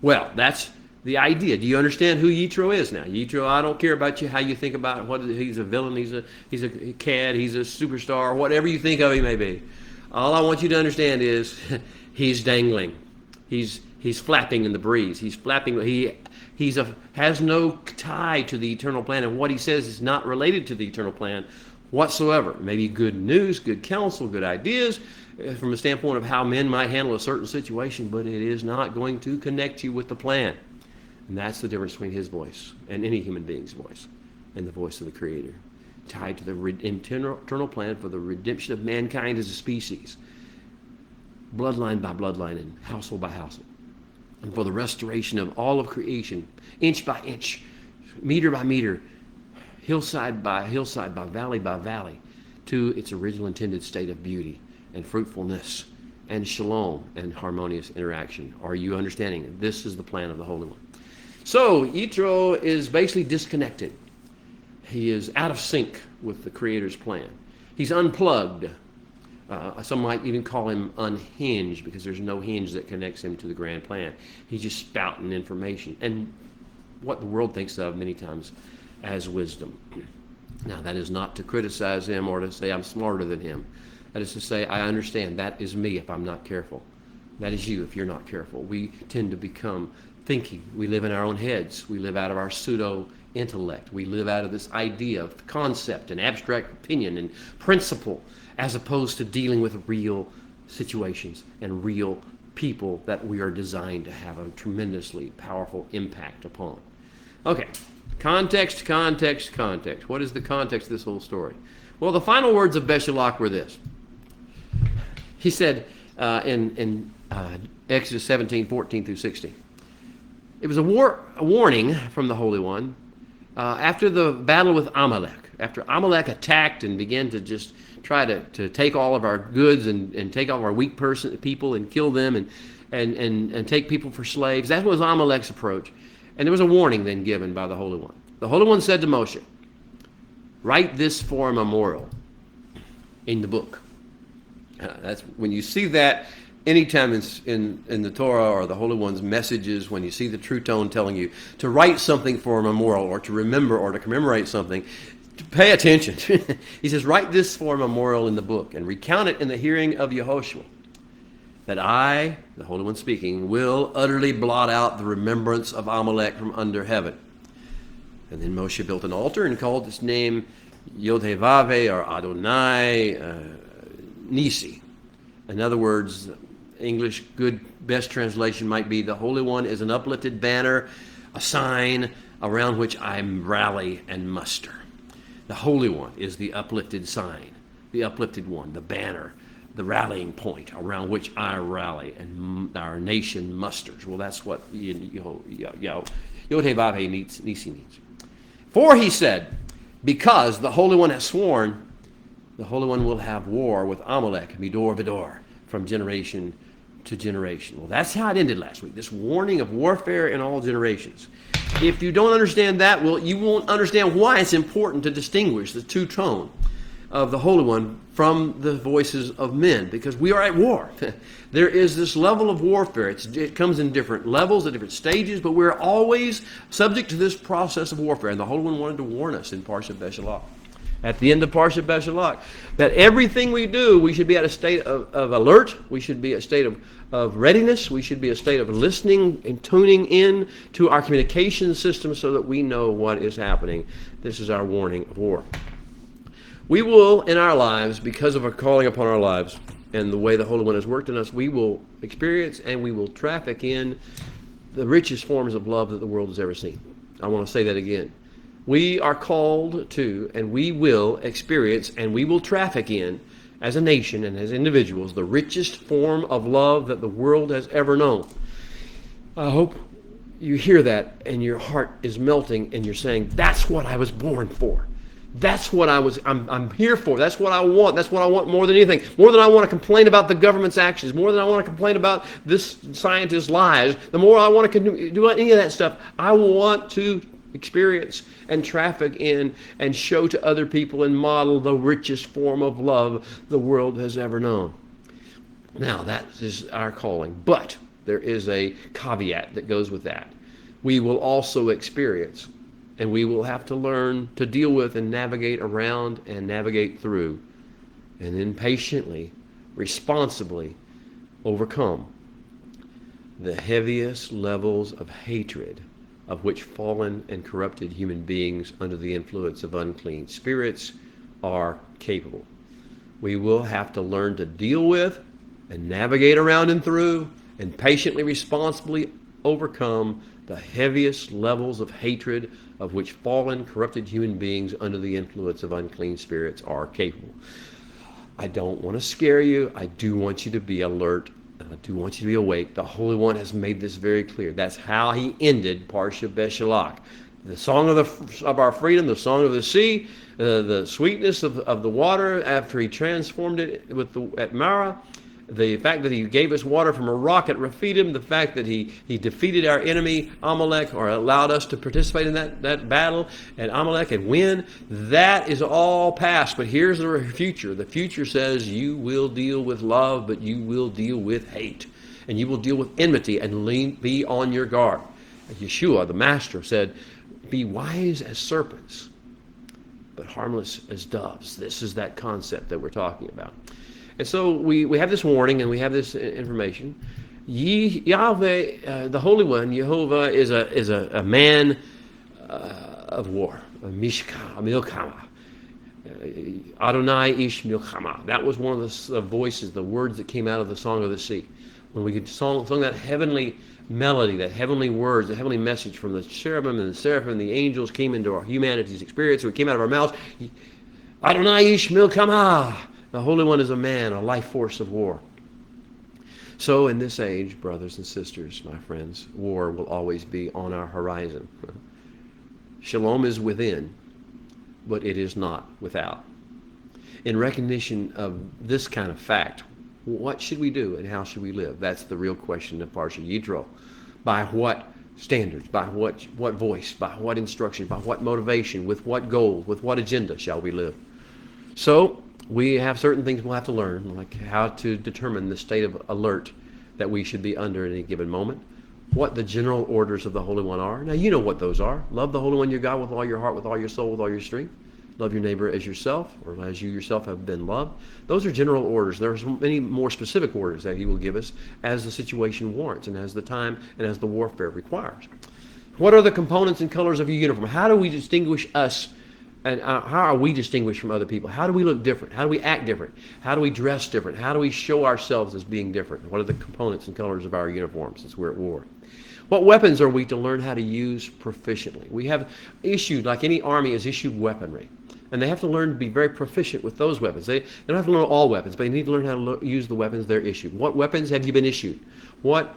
Well, that's the idea. Do you understand who Yitro is now? Yitro, I don't care about you, how you think about what he's a villain, he's a cad, he's a superstar, whatever you think of him may be. All I want you to understand is he's dangling. He's flapping in the breeze. He's flapping. He has no tie to the eternal plan, and what he says is not related to the eternal plan whatsoever. Maybe good news, good counsel, good ideas from a standpoint of how men might handle a certain situation, but it is not going to connect you with the plan. And that's the difference between his voice and any human being's voice and the voice of the Creator, tied to the eternal plan for the redemption of mankind as a species, bloodline by bloodline and household by household, and for the restoration of all of creation, inch by inch, meter by meter, hillside by hillside, by valley, to its original intended state of beauty and fruitfulness and shalom and harmonious interaction. Are you understanding it? This is the plan of the Holy One. So Yitro is basically disconnected. He is out of sync with the Creator's plan. He's unplugged. Some might even call him unhinged, because there's no hinge that connects him to the grand plan. He's just spouting information and what the world thinks of many times as wisdom. Now, that is not to criticize him or to say I'm smarter than him. That is to say, I understand that is me if I'm not careful. That is you if you're not careful. We tend to become thinking. We live in our own heads. We live out of our pseudo-intellect. We live out of this idea of concept and abstract opinion and principle, as opposed to dealing with real situations and real people that we are designed to have a tremendously powerful impact upon. Okay, context. What is the context of this whole story? Well, the final words of Beshalach were this. He said in Exodus 17, 14 through 16. It was a warning from the Holy One after the battle with Amalek. After Amalek attacked and began to just try to take all of our goods and take all of our weak people and kill them and take people for slaves. That was Amalek's approach. And there was a warning then given by the Holy One. The Holy One said to Moshe, write this for a memorial in the book. That's when you see that anytime in the Torah or the Holy One's messages, when you see the true tone telling you to write something for a memorial or to remember or to commemorate something, pay attention. He says, write this for a memorial in the book and recount it in the hearing of Yehoshua, that I, the Holy One speaking, will utterly blot out the remembrance of Amalek from under heaven. And then Moshe built an altar and called its name Yod-Heh-Vaveh, or Adonai Nisi. In other words, English good best translation might be, the Holy One is an uplifted banner, a sign around which I rally and muster. The Holy One is the uplifted sign, the uplifted one, the banner, the rallying point around which I rally and our nation musters. Well, that's what Yod-Heh-Vaveh Nisi means. For he said, because the Holy One has sworn, the Holy One will have war with Amalek, Midor Vidor, from generation to generation. Well, that's how it ended last week, this warning of warfare in all generations. If you don't understand that, well, you won't understand why it's important to distinguish the two tone of the Holy One from the voices of men, because we are at war. There is this level of warfare. It comes in different levels, at different stages, but we're always subject to this process of warfare. And the Holy One wanted to warn us in Parshan Beshalach, at the end of Parshan Beshalach, that everything we do, we should be at a state of alert. We should be at a state of readiness. We should be a state of listening and tuning in to our communication system so that we know what is happening. This is our warning of war. We will, in our lives, because of our calling upon our lives and the way the Holy One has worked in us, we will experience and we will traffic in the richest forms of love that the world has ever seen. I want to say that again. We are called to, and we will experience, and we will traffic in, as a nation and as individuals, the richest form of love that the world has ever known. I hope you hear that and your heart is melting and you're saying, that's what I was born for. That's what I'm here for. That's what I want. That's what I want more than anything. More than I want to complain about the government's actions. More than I want to complain about this scientist's lies. The more I want to do any of that stuff, I want to experience and traffic in and show to other people and model the richest form of love the world has ever known. Now, that is our calling. But there is a caveat that goes with that. We will also experience, and we will have to learn to deal with and navigate around and navigate through, and then patiently, responsibly overcome the heaviest levels of hatred of which fallen and corrupted human beings under the influence of unclean spirits are capable. We will have to learn to deal with and navigate around and through and patiently, responsibly overcome the heaviest levels of hatred of which fallen, corrupted human beings under the influence of unclean spirits are capable. I don't want to scare you. I do want you to be alert. I do want you to be awake. The Holy One has made this very clear. That's how he ended Parsha Beshalach. The song of our freedom, the song of the sea, the sweetness of the water after he transformed it at Marah, the fact that he gave us water from a rock at Rephidim, the fact that he defeated our enemy Amalek, or allowed us to participate in that battle at Amalek and win, that is all past. But here's the future. The future says you will deal with love, but you will deal with hate. And you will deal with enmity and be on your guard. Yeshua, the Master, said, be wise as serpents, but harmless as doves. This is that concept that we're talking about. And so we have this warning and we have this information. Yahweh, the Holy One, Jehovah, is a man of war, a milchama. Adonai ish milchama. That was one of the voices, the words that came out of the Song of the Sea. When we sung that heavenly melody, that heavenly words, the heavenly message from the cherubim and the seraphim and the angels came into our humanity's experience. So it came out of our mouths. Adonai ish milchama. The Holy One is a man, a life force of war. So in this age, brothers and sisters, my friends, war will always be on our horizon. Shalom is within, but it is not without. In recognition of this kind of fact, what should we do and how should we live? That's the real question of Parshan Yitro. By what standards, by what voice, by what instruction, by what motivation, with what goal, with what agenda shall we live? So we have certain things we'll have to learn, like how to determine the state of alert that we should be under at any given moment, what the general orders of the Holy One are. Now you know what those are. Love the Holy One your God with all your heart, with all your soul, with all your strength. Love your neighbor as yourself, or as you yourself have been loved. Those are general orders. There are many more specific orders that he will give us as the situation warrants and as the time and as the warfare requires. What are the components and colors of your uniform? How do we distinguish us, and how are we distinguished from other people? How do we look different? How do we act different? How do we dress different? How do we show ourselves as being different? What are the components and colors of our uniforms since we're at war? What weapons are we to learn how to use proficiently? We have issued, like any army has issued weaponry. And they have to learn to be very proficient with those weapons. They don't have to learn all weapons, but they need to learn how to use the weapons they're issued. What weapons have you been issued? What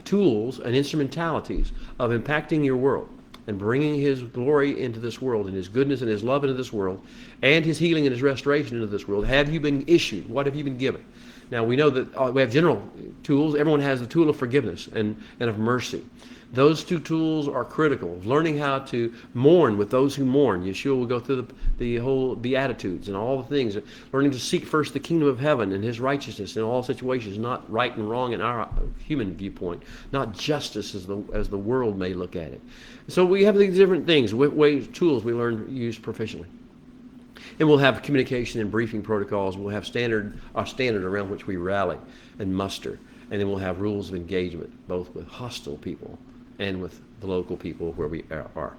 tools and instrumentalities of impacting your world and bringing his glory into this world and his goodness and his love into this world and his healing and his restoration into this world have you been issued? What have you been given? Now, we know that we have general tools. Everyone has the tool of forgiveness and of mercy. Those two tools are critical. Learning how to mourn with those who mourn. Yeshua will go through the whole Beatitudes and all the things. Learning to seek first the kingdom of heaven and his righteousness in all situations, not right and wrong in our human viewpoint, not justice as the world may look at it. So we have these different things, tools we learn to use proficiently. And we'll have communication and briefing protocols. We'll have our standard around which we rally and muster. And then we'll have rules of engagement, both with hostile people and with the local people where we are.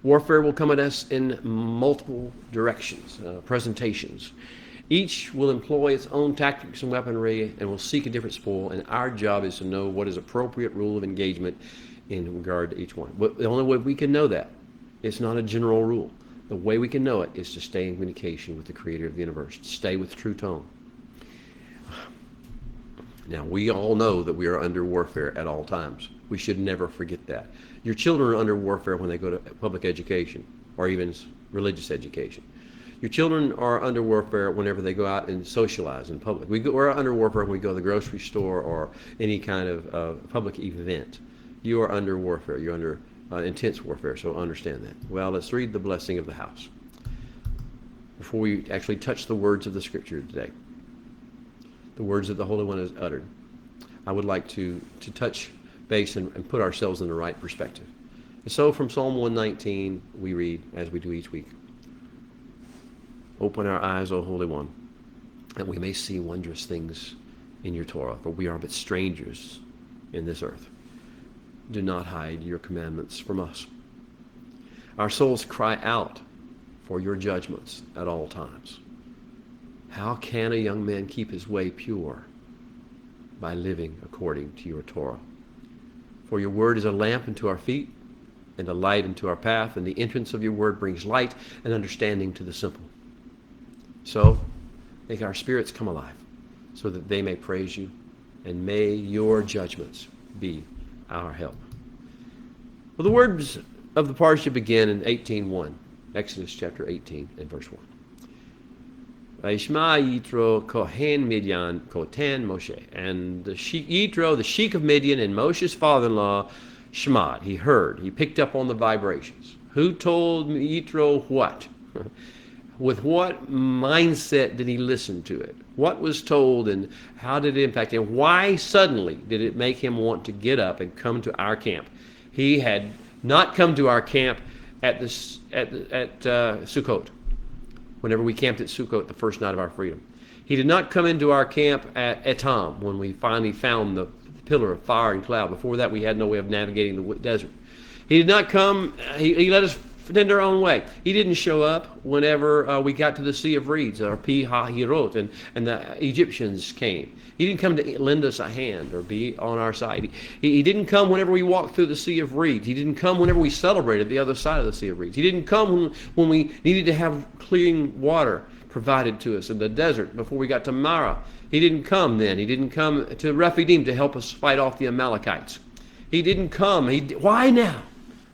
Warfare will come at us in multiple directions, presentations. Each will employ its own tactics and weaponry and will seek a different spoil, and our job is to know what is appropriate rule of engagement in regard to each one. But the only way we can know that, it's not a general rule. The way we can know it is to stay in communication with the Creator of the universe, to stay with true tone. Now, we all know that we are under warfare at all times. We should never forget that. Your children are under warfare when they go to public education or even religious education. Your children are under warfare whenever they go out and socialize in public. We're under warfare when we go to the grocery store or any kind of public event. You are under warfare. You're under intense warfare, so understand that. Well, let's read the blessing of the house before we actually touch the words of the Scripture today. The words that the Holy One has uttered. I would like to touch base and put ourselves in the right perspective. And so from Psalm 119, we read, as we do each week, "Open our eyes, O Holy One, that we may see wondrous things in your Torah, for we are but strangers in this earth. Do not hide your commandments from us. Our souls cry out for your judgments at all times. How can a young man keep his way pure? By living according to your Torah. For your word is a lamp unto our feet and a light unto our path, and the entrance of your word brings light and understanding to the simple. So make our spirits come alive, so that they may praise you, and may your judgments be our help." Well, the words of the Parsha begin in 18:1, Exodus chapter 18 and verse 1. Vayishma Yitro Kohen Midian Kotan Moshe. And Yitro, the sheik of Midian and Moshe's father-in-law, Shemad, he heard, he picked up on the vibrations. Who told Yitro what? With what mindset did he listen to it? What was told and how did it impact him? Why suddenly did it make him want to get up and come to our camp? He had not come to our camp at Sukkot, whenever we camped at Sukkot the first night of our freedom. He did not come into our camp at Etam when we finally found the pillar of fire and cloud. Before that, we had no way of navigating the desert. He did not come, he let us tend our own way. He didn't show up whenever we got to the Sea of Reeds, or Pi Ha-Hirot, and the Egyptians came. He didn't come to lend us a hand or be on our side. He didn't come whenever we walked through the Sea of Reeds. He didn't come whenever we celebrated the other side of the Sea of Reeds. He didn't come when we needed to have clean water provided to us in the desert before we got to Marah. He didn't come then. He didn't come to Rephidim to help us fight off the Amalekites. He didn't come. Why now?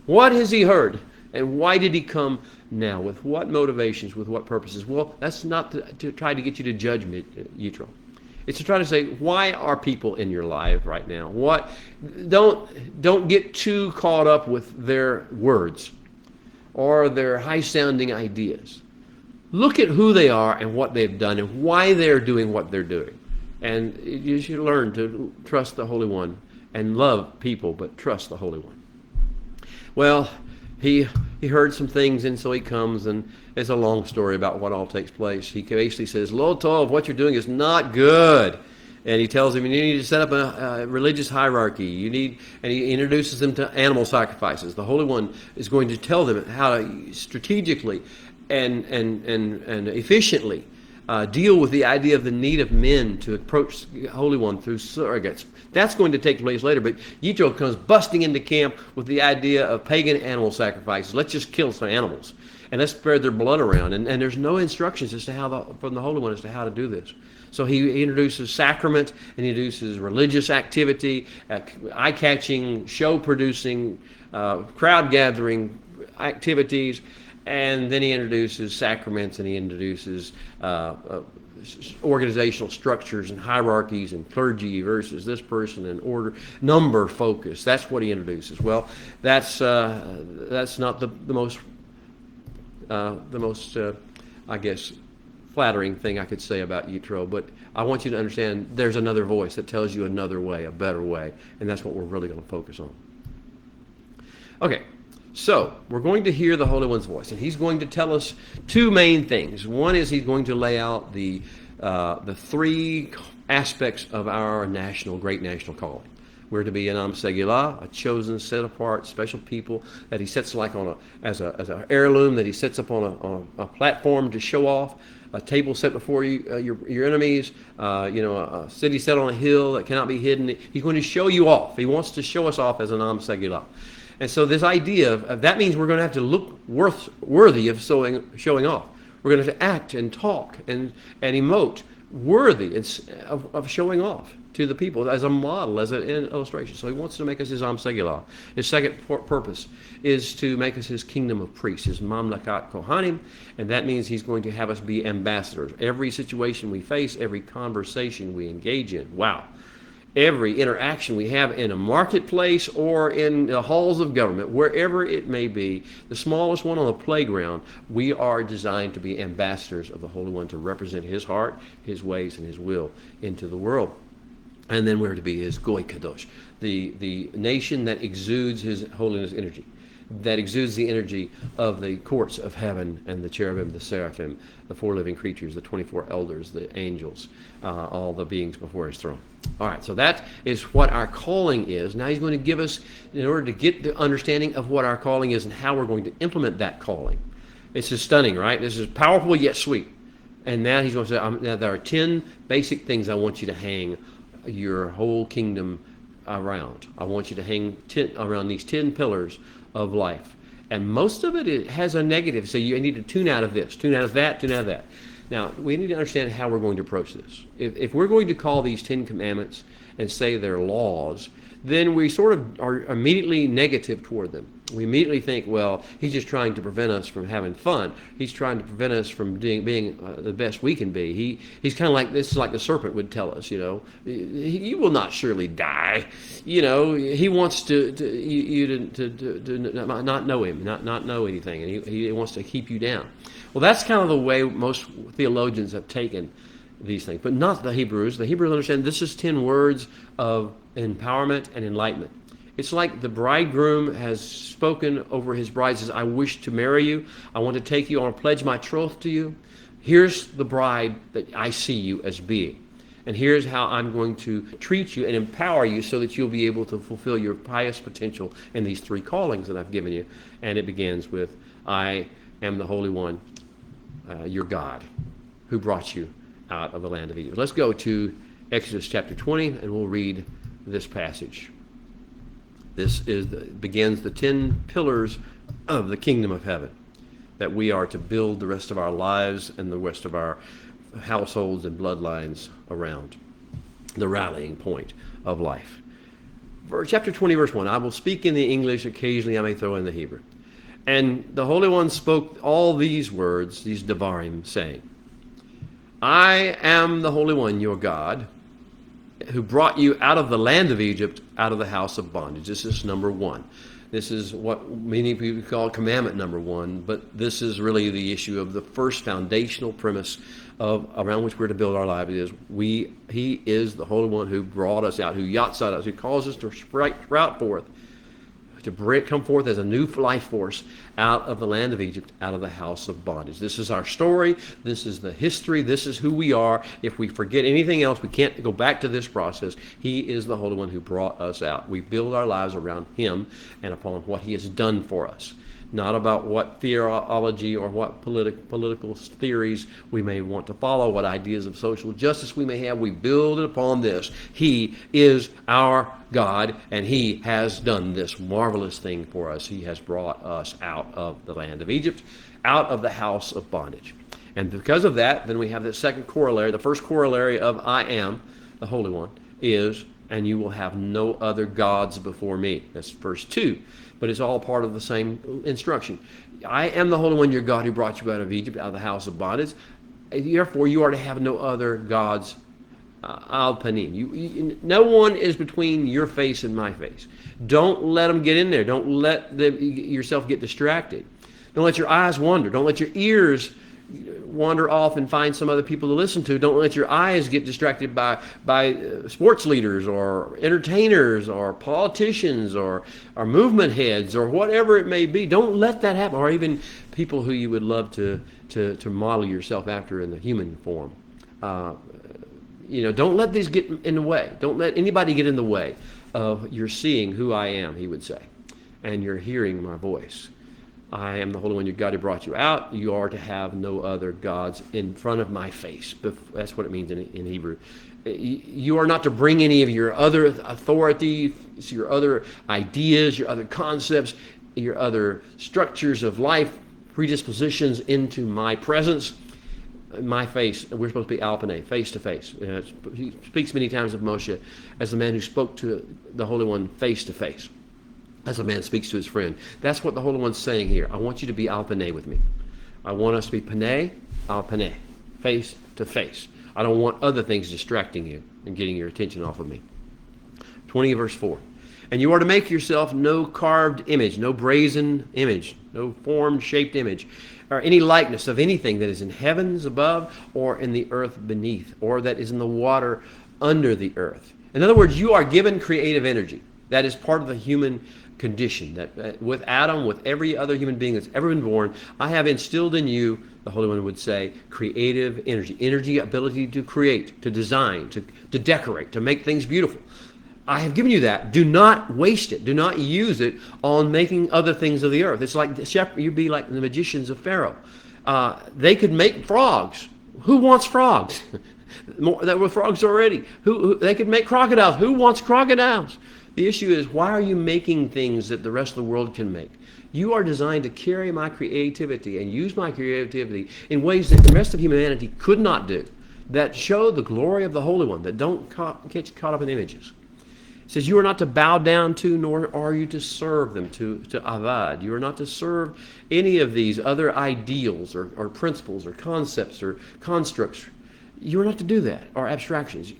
What has he heard? And why did he come now? With what motivations? With what purposes? Well, that's not to try to get you to judge me, Yitro. It's to try to say, why are people in your life right now? Don't get too caught up with their words or their high-sounding ideas. Look at who they are and what they've done and why they're doing what they're doing. And you should learn to trust the Holy One and love people, but trust the Holy One. Well, he heard some things, and so he comes, and it's a long story about what all takes place. He basically says, Lo Tov, what you're doing is not good. And he tells him, you need to set up a religious hierarchy. And he introduces them to animal sacrifices. The Holy One is going to tell them how to strategically and efficiently deal with the idea of the need of men to approach the Holy One through surrogates. That's going to take place later, but Yitro comes busting into camp with the idea of pagan animal sacrifices. Let's just kill some animals, and let's spread their blood around. And there's no instructions as to from the Holy One as to how to do this. So he introduces sacrament, and he introduces religious activity, eye-catching, show-producing, crowd-gathering activities, and then he introduces sacraments, and he introduces organizational structures and hierarchies and clergy versus this person and order, number focus. That's what he introduces. Well, that's not the most I guess flattering thing I could say about Yitro, but I want you to understand there's another voice that tells you another way, a better way, and that's what we're really going to focus on. Okay. So, we're going to hear the Holy One's voice, and he's going to tell us two main things. One is he's going to lay out the three aspects of our great national calling. We're to be an Am Segilah, a chosen, set apart, special people that he sets like as an heirloom that he sets up on a platform to show off, a table set before you, your enemies, a city set on a hill that cannot be hidden. He's going to show you off. He wants to show us off as an Am Segilah. And so this idea of that means we're going to have to look worthy of showing off. We're going to have to act and talk and emote worthy of showing off to the people as a model, as an illustration. So he wants to make us his Am Segilah. His second purpose is to make us his kingdom of priests, his Mamlakat Kohanim, and that means he's going to have us be ambassadors. Every situation we face, every conversation we engage in, every interaction we have in a marketplace or in the halls of government, wherever it may be, the smallest one on the playground, we are designed to be ambassadors of the Holy One to represent his heart, his ways, and his will into the world. And then we're to be his Goy Kadosh, the nation that exudes his holiness energy, that exudes the energy of the courts of heaven and the cherubim, the seraphim, the four living creatures, the 24 elders, the angels, all the beings before his throne. All right, so that is what our calling is. Now he's going to give us, in order to get the understanding of what our calling is and how we're going to implement that calling. It's just stunning, right? This is powerful yet sweet. And now he's going to say, now there are 10 basic things I want you to hang your whole kingdom around. I want you to hang around these 10 pillars of life. And most of it has a negative. So you need to tune out of this, tune out of that, tune out of that. Now, we need to understand how we're going to approach this. If we're going to call these 10 commandments and say they're laws, then we sort of are immediately negative toward them. we immediately think, well, he's just trying to prevent us from having fun. He's trying to prevent us from being the best we can be. He's kind of like, this is like the serpent would tell us, you will not surely die. He wants to not know him, not know anything, and he wants to keep you down. Well, that's kind of the way most theologians have taken these things, but not the Hebrews. The Hebrews understand this is 10 words of empowerment and enlightenment. It's like the bridegroom has spoken over his bride, says, I wish to marry you. I want to take you. I want to pledge my troth to you. Here's the bride that I see you as being. And here's how I'm going to treat you and empower you so that you'll be able to fulfill your highest potential in these 3 callings that I've given you. And it begins with, I am the Holy One, your God, who brought you out of the land of Egypt. Let's go to Exodus chapter 20, and we'll read this passage. This begins the 10 pillars of the kingdom of heaven that we are to build the rest of our lives and the rest of our households and bloodlines around, the rallying point of life. Chapter 20, verse 1, I will speak in the English, occasionally I may throw in the Hebrew. And the Holy One spoke all these words, these Devarim, saying, I am the Holy One, your God, who brought you out of the land of Egypt, out of the house of bondage. This is number 1. This is what many people call commandment number 1, but this is really the issue of the first foundational premise around which we're to build our life. He is the Holy One who brought us out, who yatsad us, who calls us to sprout forth, to come forth as a new life force out of the land of Egypt, out of the house of bondage. This is our story. This is the history. This is who we are. If we forget anything else, we can't go back to this process. He is the Holy One who brought us out. We build our lives around him and upon what he has done for us. Not about what theology or what political theories we may want to follow, what ideas of social justice we may have. We build it upon this. He is our God, and he has done this marvelous thing for us. He has brought us out of the land of Egypt, out of the house of bondage. And because of that, then we have the second corollary. The first corollary of I am, the Holy One, is, and you will have no other gods before me. That's verse 2. But it's all part of the same instruction. I am the Holy One, your God, who brought you out of Egypt, out of the house of bondage. Therefore, you are to have no other gods, al panim. No one is between your face and my face. Don't let them get in there. Don't let yourself get distracted. Don't let your eyes wander. Don't let your ears wander off and find some other people to listen to. Don't let your eyes get distracted by sports leaders or entertainers or politicians or movement heads or whatever it may be. Don't let that happen, or even people who you would love to model yourself after in the human form. Don't let these get in the way. Don't let anybody get in the way of your seeing who I am, he would say, and you're hearing my voice. I am the Holy One, your God, who brought you out. You are to have no other gods in front of my face. That's what it means in Hebrew. You are not to bring any of your other authority, your other ideas, your other concepts, your other structures of life, predispositions into my presence, my face. We're supposed to be alpane, face to face. He speaks many times of Moshe as the man who spoke to the Holy One face to face. As a man speaks to his friend. That's what the Holy One's saying here. I want you to be alpane with me. I want us to be paneh, alpane, face to face. I don't want other things distracting you and getting your attention off of me. 20 verse 4. And you are to make yourself no carved image, no brazen image, no formed, shaped image, or any likeness of anything that is in heavens above or in the earth beneath, or that is in the water under the earth. In other words, you are given creative energy. That is part of the human condition, that with Adam, with every other human being that's ever been born, I have instilled in you, the Holy One would say, creative energy, ability to create, to design, to decorate, to make things beautiful. I have given you that. Do not waste it. Do not use it on making other things of the earth. It's like the shepherd. You'd be like the magicians of Pharaoh. They could make frogs. Who wants frogs? There were frogs already. They could make crocodiles. Who wants crocodiles? The issue is, why are you making things that the rest of the world can make? You are designed to carry my creativity and use my creativity in ways that the rest of humanity could not do, that show the glory of the Holy One, that don't get caught up in images. It says you are not to bow down to, nor are you to serve them, to avad. You are not to serve any of these other ideals or principles or concepts or constructs. You are not to do that, or abstractions,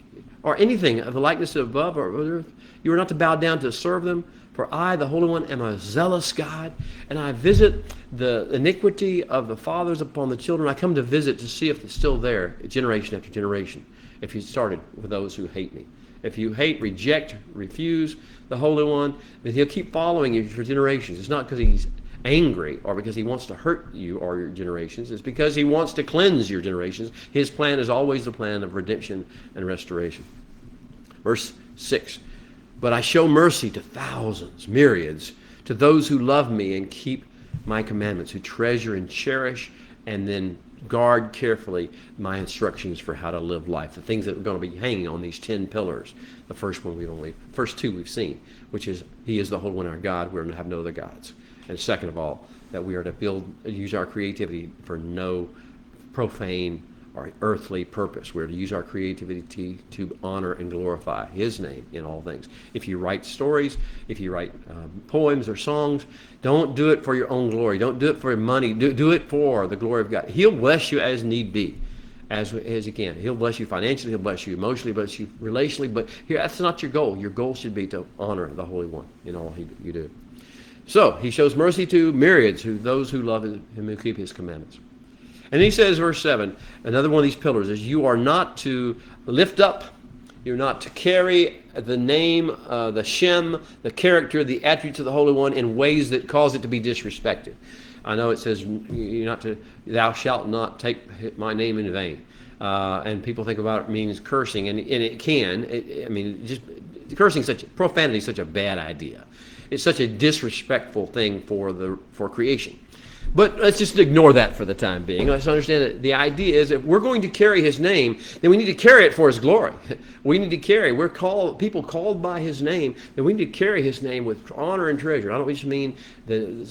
or anything of the likeness above or earth. You are not to bow down to serve them. For I, the Holy One, am a zealous God, and I visit the iniquity of the fathers upon the children. I come to visit to see if it's still there, generation after generation, if you started with those who hate me. If you hate, reject, refuse the Holy One, then he'll keep following you for generations. It's not because he's angry or because he wants to hurt you or your generations. It's because he wants to cleanse your generations. His plan is always the plan of redemption and restoration. Verse 6. But I show mercy to thousands, myriads, to those who love me and keep my commandments, who treasure and cherish and then guard carefully my instructions for how to live life. The things that are going to be hanging on these 10 pillars. The first two we've seen, which is he is the Holy One our God. We're to have no other gods. And second of all, that we are to use our creativity for no profane or earthly purpose. We're to use our creativity to honor and glorify his name in all things. If you write stories, if you write poems or songs, don't do it for your own glory. Don't do it for money. Do it for the glory of God. He'll bless you as need be, as he can. He'll bless you financially. He'll bless you emotionally, bless you relationally. But here, that's not your goal. Your goal should be to honor the Holy One in all you do. So he shows mercy to myriads, those who love him who keep his commandments. And he says, verse 7, another one of these pillars is you are not to lift up, you're not to carry the name, the Shem, the character, the attributes of the Holy One in ways that cause it to be disrespected. I know it says you're not to, thou shalt not take my name in vain. And people think about it means cursing, and it can. Cursing, profanity is such a bad idea. It's such a disrespectful thing for creation. But let's just ignore that for the time being. Let's understand that the idea is if we're going to carry his name, then we need to carry it for his glory. We're people called by his name, then we need to carry his name with honor and treasure. I don't just mean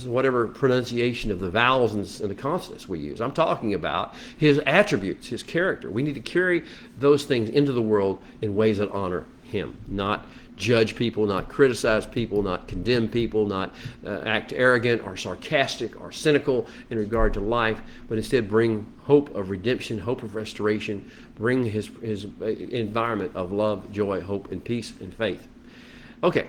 whatever pronunciation of the vowels and the consonants we use. I'm talking about his attributes, his character. We need to carry those things into the world in ways that honor him, not judge people, not criticize people, not condemn people, not act arrogant or sarcastic or cynical in regard to life, but instead bring hope of redemption, hope of restoration, bring his environment of love, joy, hope, and peace and faith. Okay,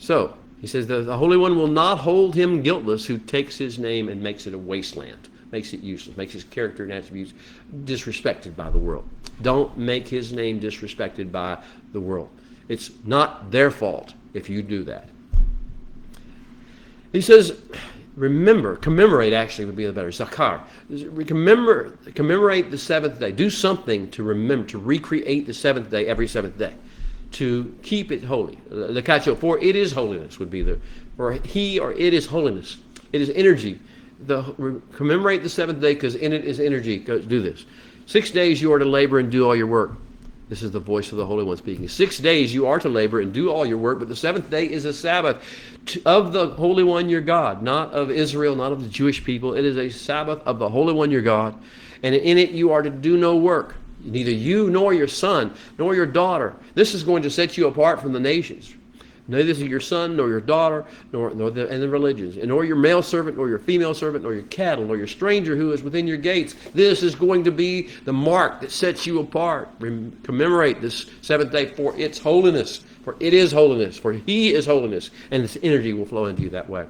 so he says the Holy One will not hold him guiltless who takes his name and makes it a wasteland, makes it useless, makes his character and attributes disrespected by the world. Don't make his name disrespected by the world. It's not their fault if you do that. He says, commemorate actually would be the better. Zakar. Commemorate the seventh day. Do something to remember, to recreate the seventh day every seventh day. To keep it holy. The kacho, for it is holiness would be or he or it is holiness. It is energy. Commemorate the seventh day because in it is energy. Go do this. 6 days you are to labor and do all your work. This is the voice of the Holy One speaking. 6 days you are to labor and do all your work, but the seventh day is a Sabbath of the Holy One your God, not of Israel, not of the Jewish people. It is a Sabbath of the Holy One your God, and in it you are to do no work, neither you nor your son, nor your daughter. This is going to set you apart from the nations. Neither is your son, nor your daughter, nor the religions, and nor your male servant, nor your female servant, nor your cattle, nor your stranger who is within your gates. This is going to be the mark that sets you apart. Commemorate this seventh day for its holiness, for it is holiness, for he is holiness, and this energy will flow into you that way.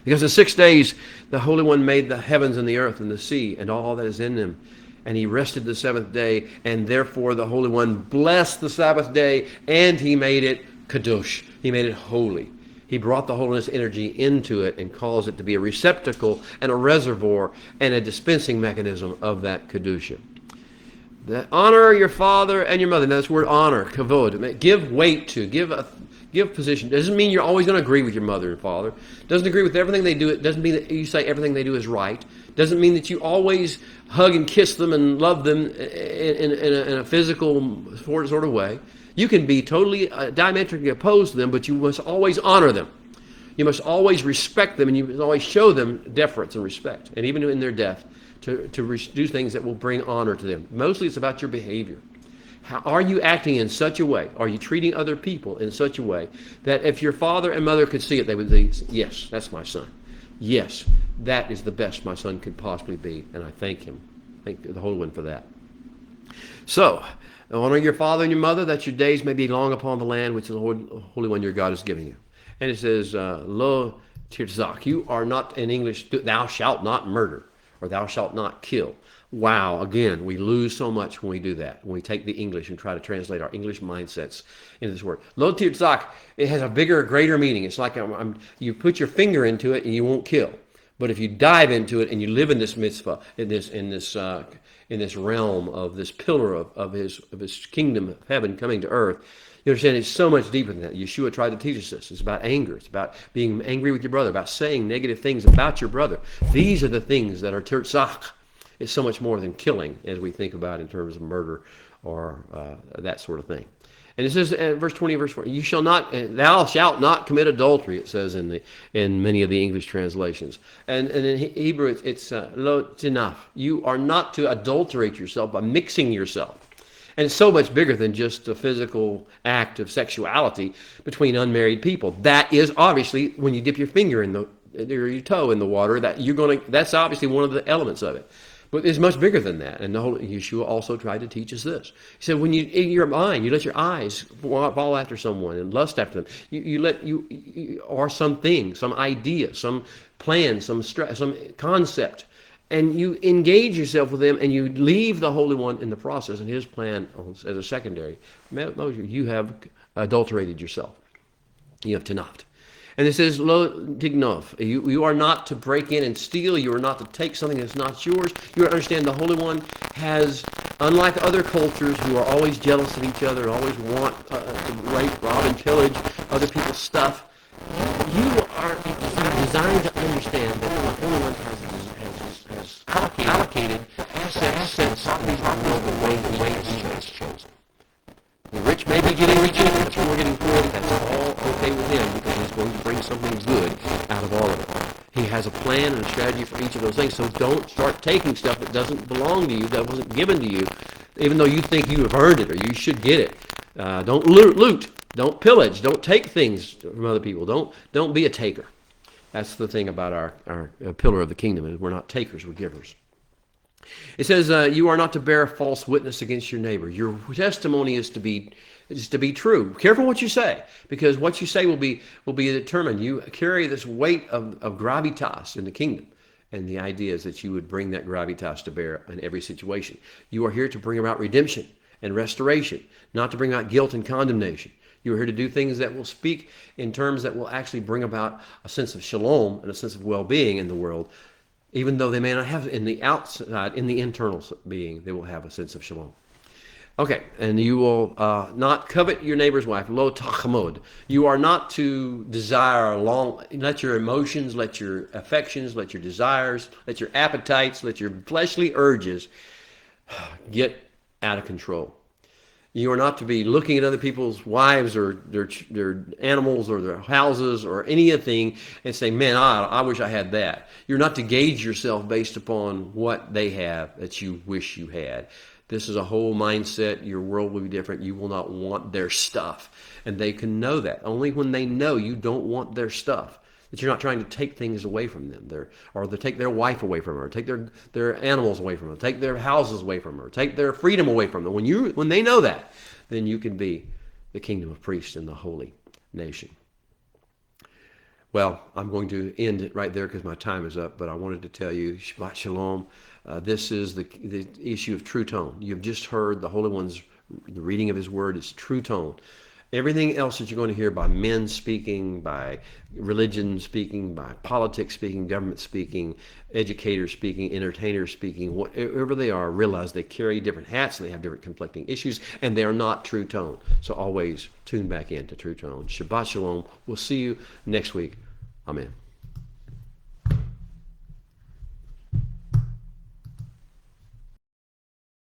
Because in 6 days the Holy One made the heavens and the earth and the sea and all that is in them. And he rested the seventh day, and therefore the Holy One blessed the Sabbath day, and he made it Kadosh. He made it holy. He brought the holiness energy into it and caused it to be a receptacle and a reservoir and a dispensing mechanism of that Kedusha. Honor your father and your mother. Now, this word honor, kavod, give weight to, give position. Doesn't mean you're always going to agree with your mother and father. Doesn't agree with everything they do. It doesn't mean that you say everything they do is right. Doesn't mean that you always hug and kiss them and love them in a physical sort of way. You can be totally diametrically opposed to them, but you must always honor them. You must always respect them, and you must always show them deference and respect, and even in their death, to do things that will bring honor to them. Mostly it's about your behavior. How, are you acting in such a way? Are you treating other people in such a way that if your father and mother could see it, they would think, yes, that's my son. Yes, that is the best my son could possibly be. And I thank him. Thank the Holy One for that. So, honor your father and your mother, that your days may be long upon the land which the Holy One your God is giving you. And it says, lo tirzak. You are not, in English, thou shalt not murder, or thou shalt not kill. Wow, again, we lose so much when we do that, when we take the English and try to translate our English mindsets into this word. Lo tirzak, it has a bigger, greater meaning. It's like you put your finger into it and you won't kill. But if you dive into it and you live in this mitzvah, in this realm of this pillar of his kingdom of heaven coming to earth, you understand it's so much deeper than that. Yeshua tried to teach us this. It's about anger. It's about being angry with your brother, about saying negative things about your brother. These are the things that are tirzak. It's so much more than killing, as we think about in terms of murder or that sort of thing. And it says in verse 20, verse 4, thou shalt not commit adultery, it says in many of the English translations. And in Hebrew, it's lo tinaf. You are not to adulterate yourself by mixing yourself. And it's so much bigger than just a physical act of sexuality between unmarried people. That is obviously when you dip your finger or your toe in the water, that's obviously one of the elements of it. But it's much bigger than that. And Yeshua also tried to teach us this. He said, when in your mind, you let your eyes fall after someone and lust after them, or something, some idea, some plan, some concept, and you engage yourself with them and you leave the Holy One in the process and his plan as a secondary, you have adulterated yourself. You have tanafed. And it says, lo tignov. You are not to break in and steal. You are not to take something that's not yours. You understand the Holy One has, unlike other cultures who are always jealous of each other and always want to rape, rob, and pillage other people's stuff, you are designed to understand that the Holy One has allocated assets and properties in the world the way he has chosen. The rich may be getting richer, the poor getting poor. That's all okay with him because he's going to bring something good out of all of it. He has a plan and a strategy for each of those things. So don't start taking stuff that doesn't belong to you, that wasn't given to you, even though you think you have earned it or you should get it. Don't loot. Don't pillage. Don't take things from other people. Don't be a taker. That's the thing about our pillar of the kingdom, is we're not takers, we're givers. It says, you are not to bear false witness against your neighbor. Your testimony is to be true. Careful what you say, because what you say will be determined. You carry this weight of gravitas in the kingdom. And the idea is that you would bring that gravitas to bear in every situation. You are here to bring about redemption and restoration, not to bring about guilt and condemnation. You are here to do things that will speak in terms that will actually bring about a sense of shalom and a sense of well-being in the world. Even though they may not have in the outside, in the internal being, they will have a sense of shalom. Okay, and you will not covet your neighbor's wife, lo tachamod. You are not to desire let your emotions, let your affections, let your desires, let your appetites, let your fleshly urges get out of control. You are not to be looking at other people's wives or their animals or their houses or anything and saying, man, I wish I had that. You're not to gauge yourself based upon what they have that you wish you had. This is a whole mindset. Your world will be different. You will not want their stuff. And they can know that. Only when they know you don't want their stuff, that you're not trying to take things away from them, or to take their wife away from her, take their animals away from them, take their houses away from her, take their freedom away from them. When they know that, then you can be the kingdom of priests and the holy nation. Well, I'm going to end it right there because my time is up, but I wanted to tell you, Shabbat Shalom. This is the issue of true tone. You've just heard the Holy One's, the reading of his word is true tone. Everything else that you're going to hear by men speaking, by religion speaking, by politics speaking, government speaking, educators speaking, entertainers speaking, whatever they are, realize they carry different hats and they have different conflicting issues, and they are not true tone. So always tune back into true tone. Shabbat Shalom. We'll see you next week. Amen.